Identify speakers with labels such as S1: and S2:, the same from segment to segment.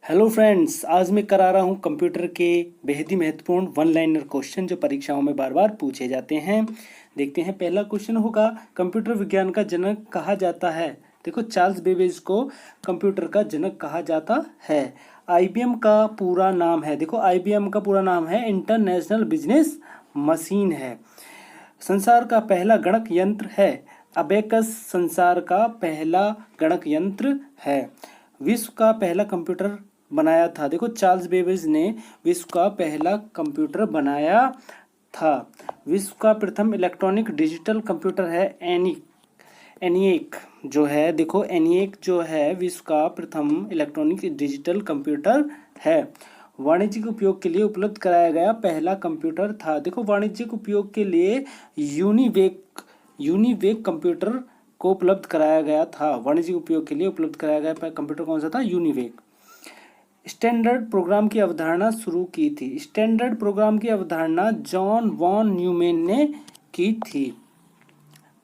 S1: Hello friends, आज मैं करा रहा हूँ कंप्यूटर के बेहद ही महत्वपूर्ण वन लाइनर क्वेश्चन जो परीक्षाओं में बार बार पूछे जाते हैं। देखते हैं, पहला क्वेश्चन होगा, कंप्यूटर विज्ञान का जनक कहा जाता है। देखो, चार्ल्स बेबेज को कंप्यूटर का जनक कहा जाता है। आईबीएम का पूरा नाम है, देखो आईबीएम का पूरा नाम है इंटरनेशनल बिजनेस मशीन है। संसार का पहला गणक यंत्र है अबेकस, संसार का पहला गणक यंत्र है। विश्व का पहला कंप्यूटर बनाया था, देखो चार्ल्स बेबेज ने विश्व का पहला कंप्यूटर बनाया था। विश्व का प्रथम इलेक्ट्रॉनिक डिजिटल कंप्यूटर है एनिएक जो है, देखो एनिएक जो है विश्व का प्रथम इलेक्ट्रॉनिक डिजिटल कंप्यूटर है। वाणिज्यिक उपयोग के लिए उपलब्ध कराया गया पहला कंप्यूटर था, देखो वाणिज्यिक उपयोग के लिए यूनिवेक कंप्यूटर को उपलब्ध कराया गया था। वाणिज्यिक उपयोग के लिए उपलब्ध कराया गया कंप्यूटर कौन सा था? यूनिवेक। स्टैंडर्ड प्रोग्राम की अवधारणा शुरू की थी, स्टैंडर्ड प्रोग्राम की अवधारणा जॉन वॉन न्यूमैन ने की थी।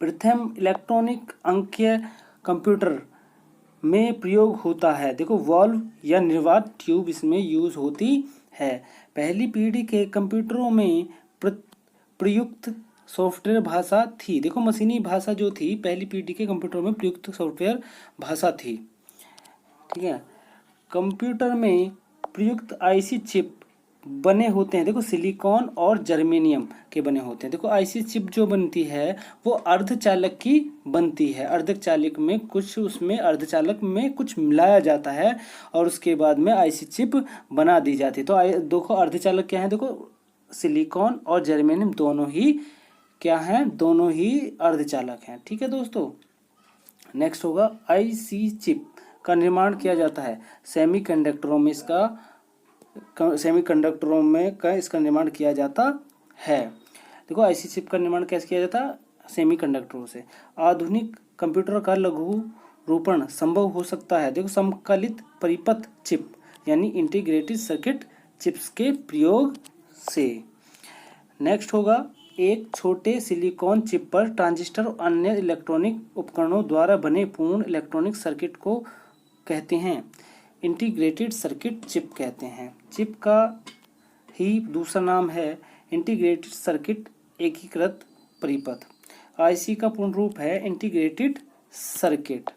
S1: प्रथम इलेक्ट्रॉनिक अंकीय कंप्यूटर में प्रयोग होता है, देखो वॉल्व या निर्वात ट्यूब इसमें यूज होती है। पहली पीढ़ी के कंप्यूटरों में प्रयुक्त सॉफ्टवेयर भाषा थी, देखो मशीनी भाषा जो थी पहली पीढ़ी के कंप्यूटर में प्रयुक्त सॉफ्टवेयर भाषा थी। ठीक है, कंप्यूटर में प्रयुक्त आईसी चिप बने होते हैं, देखो सिलिकॉन और जर्मेनियम के बने होते हैं। देखो आईसी चिप जो बनती है वो अर्धचालक की बनती है, अर्धचालक में कुछ उसमें अर्धचालक में कुछ मिलाया जाता है और उसके बाद में आईसी चिप बना दी जाती है। तो देखो अर्धचालक क्या है, देखो सिलिकॉन और जर्मेनियम दोनों ही क्या हैं, दोनों ही अर्धचालक हैं। ठीक है दोस्तों, नेक्स्ट होगा आईसी चिप का निर्माण किया जाता है सेमीकंडक्टरों में, इसका निर्माण किया जाता है। देखो आईसी चिप का निर्माण कैसे किया जाता है? सेमीकंडक्टरों से। आधुनिक कंप्यूटर का लघु रूपण संभव हो सकता है, देखो समकालित परिपथ चिप यानी इंटीग्रेटेड सर्किट चिप्स के प्रयोग से। नेक्स्ट होगा, एक छोटे सिलिकॉन चिप पर ट्रांजिस्टर और अन्य इलेक्ट्रॉनिक उपकरणों द्वारा बने पूर्ण इलेक्ट्रॉनिक सर्किट को कहते हैं इंटीग्रेटेड सर्किट चिप कहते हैं। चिप का ही दूसरा नाम है इंटीग्रेटेड सर्किट एकीकृत परिपथ। आईसी का पूर्ण रूप है इंटीग्रेटेड सर्किट।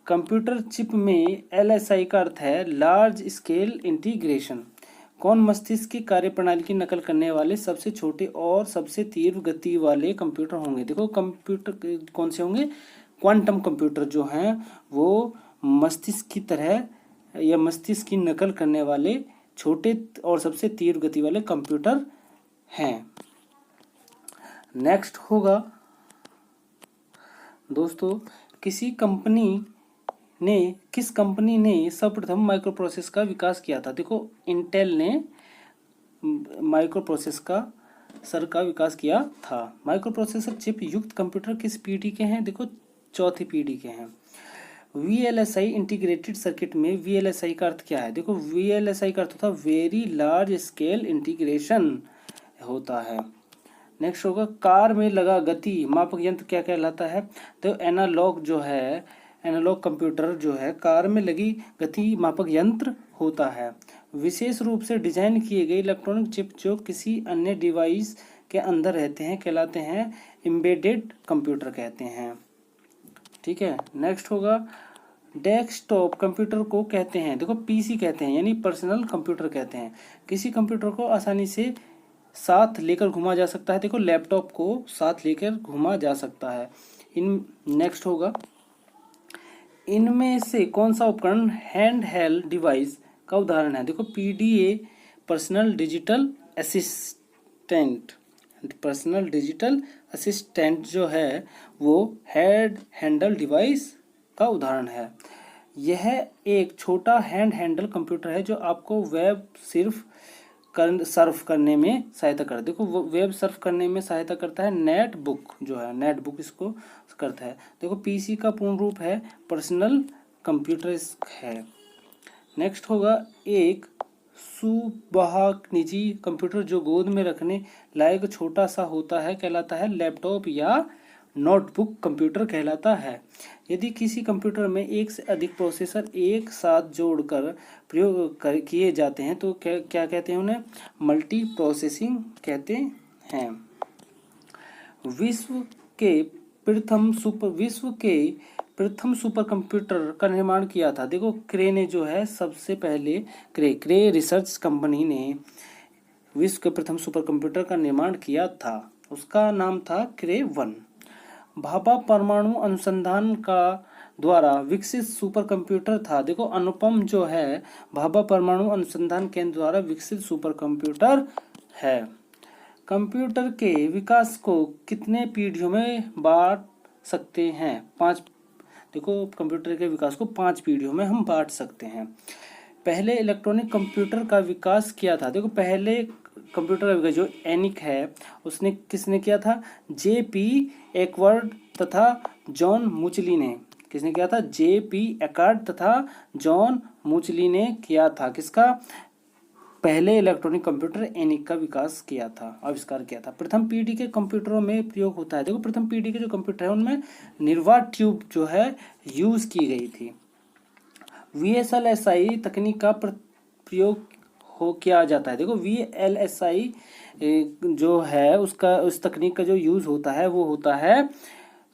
S1: कंप्यूटर चिप में एलएसआई का अर्थ है लार्ज स्केल इंटीग्रेशन। कौन मस्तिष्क की कार्यप्रणाली की नकल करने वाले सबसे छोटे और सबसे तीव्र गति वाले कंप्यूटर होंगे? देखो कंप्यूटर कौन से होंगे? क्वांटम कंप्यूटर जो हैं वो मस्तिष्क की तरह या मस्तिष्क की नकल करने वाले छोटे और सबसे तीव्र गति वाले कंप्यूटर हैं। नेक्स्ट होगा दोस्तों, किस कंपनी ने सर्वप्रथम माइक्रो प्रोसेसर का विकास किया था? देखो इंटेल ने माइक्रो प्रोसेसर का विकास किया था। माइक्रो प्रोसेसर चिप युक्त कंप्यूटर किस पीढ़ी के हैं? देखो चौथी पीढ़ी के हैं। वीएलएसआई इंटीग्रेटेड सर्किट में वीएलएसआई का अर्थ क्या है? देखो वीएलएसआई का अर्थ होता है वेरी लार्ज स्केल इंटीग्रेशन होता है। नेक्स्ट होगा, कार में लगा गति मापक यंत्र क्या कहलाता है? तो एनालॉग कंप्यूटर जो है कार में लगी गति मापक यंत्र होता है। विशेष रूप से डिजाइन किए गए इलेक्ट्रॉनिक चिप जो किसी अन्य डिवाइस के अंदर रहते हैं कहलाते हैं एम्बेडेड कंप्यूटर कहते हैं। ठीक है, नेक्स्ट होगा, डेस्कटॉप कंप्यूटर को कहते हैं, देखो पीसी कहते हैं यानी पर्सनल कंप्यूटर कहते हैं। किसी कंप्यूटर को आसानी से साथ लेकर घुमा जा सकता है, देखो लैपटॉप को साथ लेकर घुमा जा सकता है। नेक्स्ट होगा, इनमें से कौन सा उपकरण हैंड हेल्ड डिवाइस का उदाहरण है? देखो पीडीए पर्सनल डिजिटल असिस्टेंट जो है वो हैंडल डिवाइस का उदाहरण है। यह एक छोटा हैंडल कंप्यूटर है जो आपको वेब सर्फ करने में सहायता करता है। देखो वेब सर्फ करने में सहायता करता है नेटबुक इसको करता है। देखो पीसी का पूर्ण रूप है पर्सनल कंप्यूटर है। नेक्स्ट होगा, एक सुबह निजी कंप्यूटर जो गोद में रखने लायक छोटा सा होता है कहलाता है लैपटॉप या नोटबुक कंप्यूटर कहलाता है। यदि किसी कंप्यूटर में एक से अधिक प्रोसेसर एक साथ जोड़कर किए जाते हैं तो क्या कहते हैं उन्हें? मल्टी प्रोसेसिंग कहते हैं। विश्व के प्रथम सुपर कंप्यूटर का निर्माण किया था। देखो क्रे ने जो है सबसे पहले क्रे रिसर्च कंपनी ने विश्व के प्रथम सुपर कंप्यूटर का निर्माण किया था। उसका नाम था क्रे 1। भाभा परमाणु अनुसंधान का द्वारा विकसित सुपर कंप्यूटर था। देखो अनुपम जो है भाभा परमाणु अनुसंधान केंद्र द्वारा विकसित सुपर कंप्यूटर है। कंप्यूटर के विकास को कितने पीढ़ियों में बांट सकते हैं? 5। देखो कंप्यूटर के विकास को 5 पीढ़ियों में हम बांट सकते हैं। पहले इलेक्ट्रॉनिक कंप्यूटर का विकास किया था। देखो पहले कंप्यूटर का विकास जो एनिक है उसने किसने किया था? J.P. एकवर्ड तथा जॉन मुचली ने। किसने किया था? J.P. एकवर्ड तथा जॉन मुचली ने किया था। किसका? पहले इलेक्ट्रॉनिक कंप्यूटर एनिक का आविष्कार किया था। प्रथम पीढ़ी के कंप्यूटरों में प्रयोग होता है। देखो प्रथम पीढ़ी के जो कंप्यूटर है उनमें निर्वात ट्यूब जो है यूज की गई थी। VLSI तकनीक का प्रयोग किया जाता है। देखो VLSI जो है उस तकनीक का जो यूज होता है वो होता है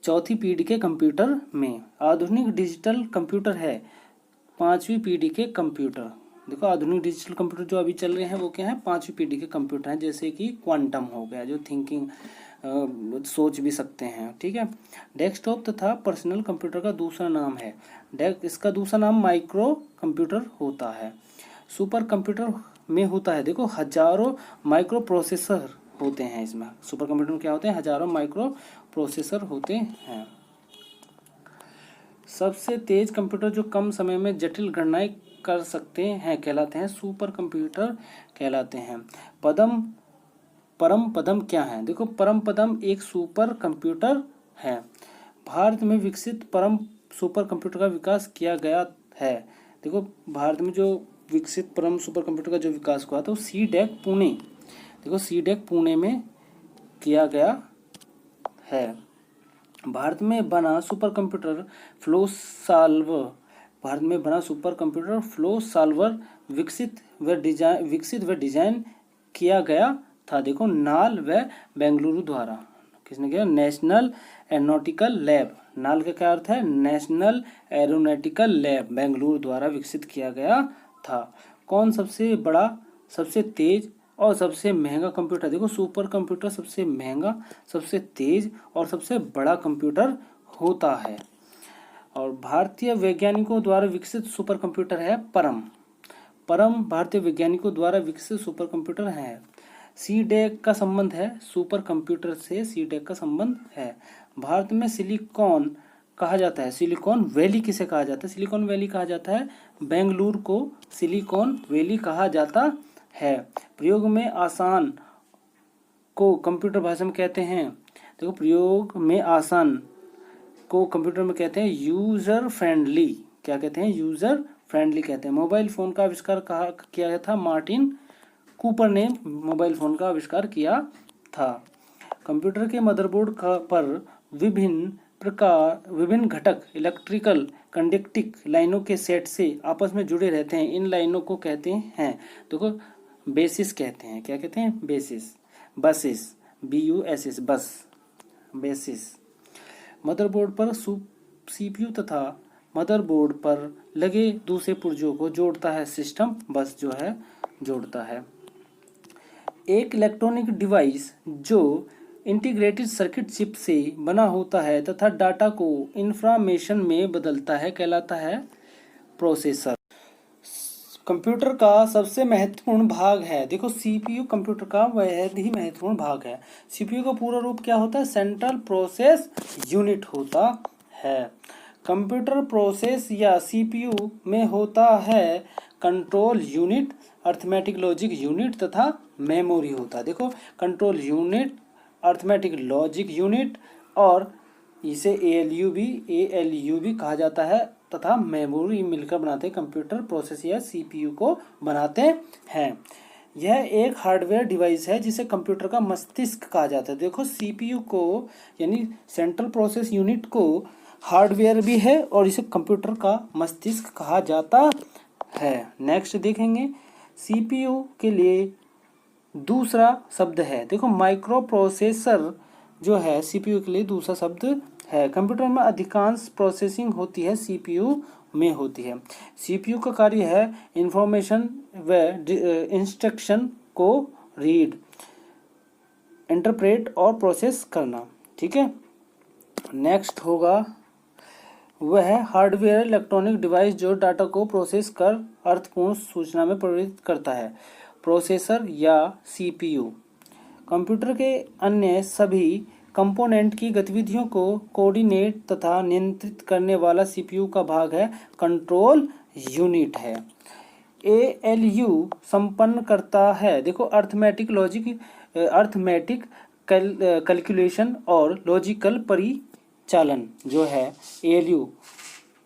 S1: चौथी पीढ़ी के कंप्यूटर में। आधुनिक डिजिटल कंप्यूटर है 5वीं पीढ़ी के कंप्यूटर। देखो आधुनिक डिजिटल कंप्यूटर जो अभी चल रहे हैं वो क्या है? 5वीं पीढ़ी के कंप्यूटर हैं, जैसे कि क्वांटम हो गया जो थिंकिंग सोच भी सकते हैं। ठीक है। डेस्कटॉप तथा पर्सनल कंप्यूटर का दूसरा नाम है इसका दूसरा नाम माइक्रो कंप्यूटर होता है। सुपर कंप्यूटर में होता है देखो हजारों माइक्रो प्रोसेसर होते हैं। इसमें सुपर कंप्यूटर में क्या होते हैं? हजारों माइक्रो प्रोसेसर होते हैं। सबसे तेज कंप्यूटर जो कम समय में जटिल गणनाएं कर सकते हैं कहलाते हैं सुपर कंप्यूटर कहलाते हैं। परम पदम क्या है? देखो परम पदम एक सुपर कंप्यूटर है। भारत में विकसित परम सुपर कंप्यूटर का विकास किया गया है। देखो भारत में जो विकसित परम सुपर कंप्यूटर का जो विकास हुआ था वो CDEC पुणे। देखो CDEC पुणे में किया गया है। भारत में बना सुपर कंप्यूटर फ्लो सॉल्वर विकसित व डिजाइन किया गया था। देखो नाल व बेंगलुरु द्वारा। किसने किया? National aeronautical lab. नाल का क्या अर्थ है? नेशनल एरोनॉटिकल लैब बेंगलुरु द्वारा विकसित किया गया था। कौन सबसे बड़ा, सबसे तेज और सबसे महंगा कंप्यूटर? देखो सुपर कंप्यूटर सबसे महंगा, सबसे तेज और सबसे बड़ा कंप्यूटर होता है। और भारतीय वैज्ञानिकों द्वारा विकसित सुपर कंप्यूटर है परम भारतीय वैज्ञानिकों द्वारा विकसित सुपर कंप्यूटर है। CDEC का संबंध है सुपर कंप्यूटर से। CDEC का संबंध है। भारत में सिलिकॉन कहा जाता है। सिलिकॉन वैली किसे कहा जाता है? सिलिकॉन वैली कहा जाता है बेंगलुरु को सिलिकॉन वैली कहा जाता है। प्रयोग में आसान को कंप्यूटर भाषा में कहते हैं। देखो प्रयोग में आसान को कंप्यूटर में कहते हैं यूजर फ्रेंडली। क्या कहते हैं? यूजर फ्रेंडली कहते हैं। मोबाइल फोन का आविष्कार किया गया था मार्टिन कूपर ने मोबाइल फोन का आविष्कार किया था। कंप्यूटर के मदरबोर्ड पर विभिन्न घटक इलेक्ट्रिकल कंडक्टिंग लाइनों के सेट से आपस में जुड़े रहते हैं। इन लाइनों को कहते हैं देखो बेसिस कहते हैं। क्या कहते हैं? बसेस BUSS बस बेसिस। मदरबोर्ड पर CPU तथा मदरबोर्ड पर लगे दूसरे पुर्जों को जोड़ता है सिस्टम बस जो है जोड़ता है। एक इलेक्ट्रॉनिक डिवाइस जो इंटीग्रेटेड सर्किट चिप से बना होता है तथा डाटा को इंफॉर्मेशन में बदलता है कहलाता है प्रोसेसर। कंप्यूटर का सबसे महत्वपूर्ण भाग है देखो CPU कंप्यूटर का बेहद ही महत्वपूर्ण भाग है। CPU का पूरा रूप क्या होता है? सेंट्रल प्रोसेस यूनिट होता है। कंप्यूटर प्रोसेस या CPU में होता है control unit, arithmetic logic unit तथा मेमोरी होता है। देखो control unit, arithmetic logic unit और इसे ALU भी कहा जाता है तथा मेमोरी मिलकर बनाते हैं कंप्यूटर प्रोसेस या CPU को बनाते हैं। यह एक हार्डवेयर डिवाइस है जिसे कंप्यूटर का मस्तिष्क कहा जाता है। देखो सीपीयू को यानी सेंट्रल प्रोसेस यूनिट को हार्डवेयर भी है और इसे कंप्यूटर का मस्तिष्क कहा जाता है। नेक्स्ट देखेंगे सीपीयू के लिए दूसरा शब्द है, देखो माइक्रो प्रोसेसर जो है सीपीयू के लिए दूसरा शब्द है। कंप्यूटर में अधिकांश प्रोसेसिंग होती है सीपीयू में होती है। सीपीयू का कार्य है इंफॉर्मेशन व इंस्ट्रक्शन को रीड, इंटरप्रेट और प्रोसेस करना। ठीक है, नेक्स्ट होगा वह है हार्डवेयर इलेक्ट्रॉनिक डिवाइस जो डाटा को प्रोसेस कर अर्थपूर्ण सूचना में परिवर्तित करता है। प्रोसेसर या सीपीयू कंप्यूटर के अन्य सभी कंपोनेंट की गतिविधियों को कोऑर्डिनेट तथा नियंत्रित करने वाला सीपीयू का भाग है, कंट्रोल यूनिट है। एएलयू संपन्न करता है, देखो अर्थमेटिक कैलकुलेशन और लॉजिकल परिचालन जो है एएलयू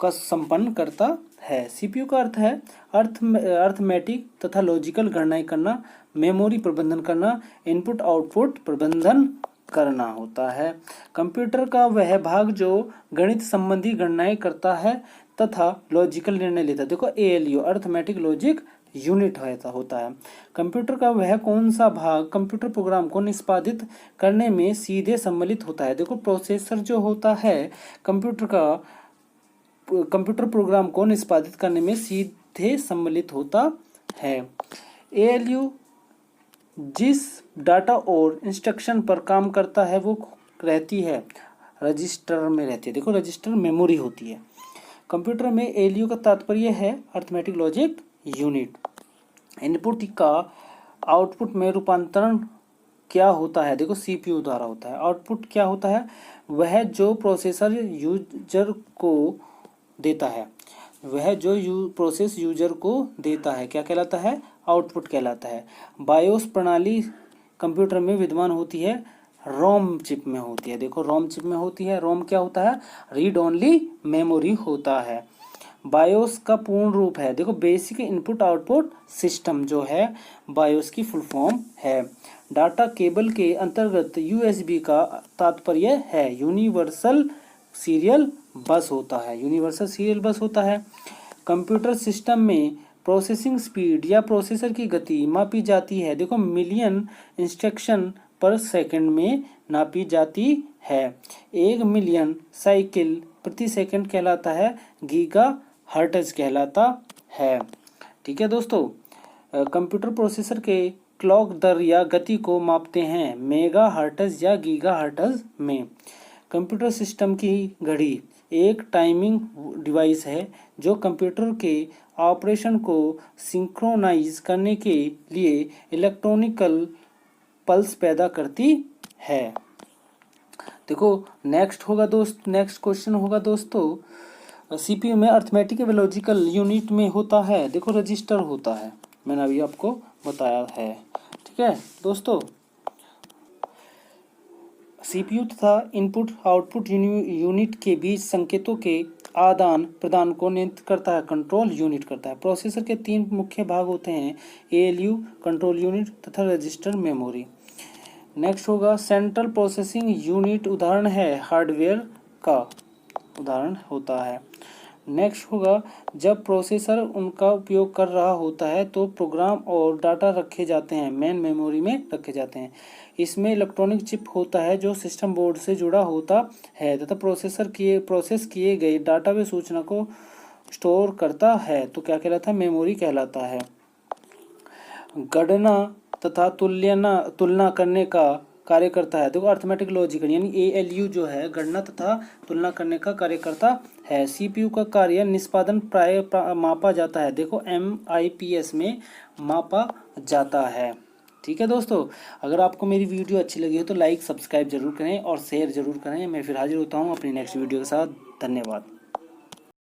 S1: का संपन्न करता है। सीपीयू का अर्थ है अर्थमेटिक तथा लॉजिकल गणनाएं करना, मेमोरी प्रबंधन करना, इनपुट आउटपुट प्रबंधन करना होता है। कंप्यूटर का वह भाग जो गणित संबंधी गणनाएं करता है तथा लॉजिकल निर्णय लेता है, देखो एएलयू अर्थमेटिक लॉजिक यूनिट होता है। कंप्यूटर का वह कौन सा भाग कंप्यूटर प्रोग्राम को निष्पादित करने में सीधे सम्मिलित होता है, देखो प्रोसेसर जो होता है कंप्यूटर प्रोग्राम को निष्पादित करने में सीधे सम्मिलित होता है। एएलयू जिस डाटा और इंस्ट्रक्शन पर काम करता है वो रहती है रजिस्टर में रहती है, देखो रजिस्टर मेमोरी होती है। कंप्यूटर में एएलयू का तात्पर्य है अर्थमेटिक लॉजिक यूनिट। इनपुट का आउटपुट में रूपांतरण क्या होता है, देखो सीपीयू द्वारा होता है। आउटपुट क्या होता है, वह जो प्रोसेसर यूजर को देता है, वह जो प्रोसेस यूजर को देता है क्या कहलाता है, आउटपुट कहलाता है। बायोस प्रणाली कंप्यूटर में विद्यमान होती है, रोम चिप में होती है, देखो रोम चिप में होती है। रोम क्या होता है, रीड ओनली मेमोरी होता है। बायोस का पूर्ण रूप है, देखो बेसिक इनपुट आउटपुट सिस्टम जो है बायोस की फुल फॉर्म है। डाटा केबल के अंतर्गत यूएसबी का तात्पर्य है यूनिवर्सल सीरियल बस होता है, यूनिवर्सल सीरियल बस होता है। कंप्यूटर सिस्टम में प्रोसेसिंग स्पीड या प्रोसेसर की गति मापी जाती है, देखो मिलियन इंस्ट्रक्शन पर सेकंड में नापी जाती है। 1 मिलियन साइकिल प्रति सेकंड कहलाता है गीगा हर्ट्ज कहलाता है। ठीक है दोस्तों, कंप्यूटर प्रोसेसर के क्लॉक दर या गति को मापते हैं मेगा हर्ट्ज या गीगा हर्ट्ज में। कंप्यूटर सिस्टम की घड़ी एक टाइमिंग डिवाइस है जो कंप्यूटर के ऑपरेशन को सिंक्रोनाइज करने के लिए इलेक्ट्रॉनिकल पल्स पैदा करती है। देखो नेक्स्ट क्वेश्चन होगा दोस्तों, सीपीयू में अर्थमेटिक व लॉजिकल यूनिट में होता है, देखो रजिस्टर होता है, मैंने अभी आपको बताया है। ठीक है दोस्तों, सीपीयू तथा इनपुट आउटपुट यूनिट के बीच संकेतों के आदान प्रदान को नियंत्रित करता है, कंट्रोल यूनिट करता है। प्रोसेसर के 3 मुख्य भाग होते हैं, एएलयू, कंट्रोल यूनिट तथा रजिस्टर मेमोरी। नेक्स्ट होगा सेंट्रल प्रोसेसिंग यूनिट उदाहरण है हार्डवेयर का उदाहरण होता है। नेक्स्ट होगा जब प्रोसेसर उनका उपयोग कर रहा होता है तो प्रोग्राम और डाटा रखे जाते हैं, मेन मेमोरी में रखे जाते हैं। इसमें इलेक्ट्रॉनिक चिप होता है जो सिस्टम बोर्ड से जुड़ा होता है तथा प्रोसेस किए गए डाटा व सूचना को स्टोर करता है, तो क्या कहलाता है, मेमोरी कहलाता है। गणना तथा तुलना करने का कार्य करता है, देखो अर्थमेटिक लॉजिकल यानी एएलयू जो है गणना तथा तुलना करने का कार्य करता है। सीपीयू का कार्य निष्पादन प्राय मापा जाता है, देखो MIPS में मापा जाता है। ठीक है दोस्तों, अगर आपको मेरी वीडियो अच्छी लगी हो तो लाइक सब्सक्राइब जरूर करें और शेयर जरूर करें। मैं फिर हाजिर होता हूँ अपनी नेक्स्ट वीडियो के साथ। धन्यवाद।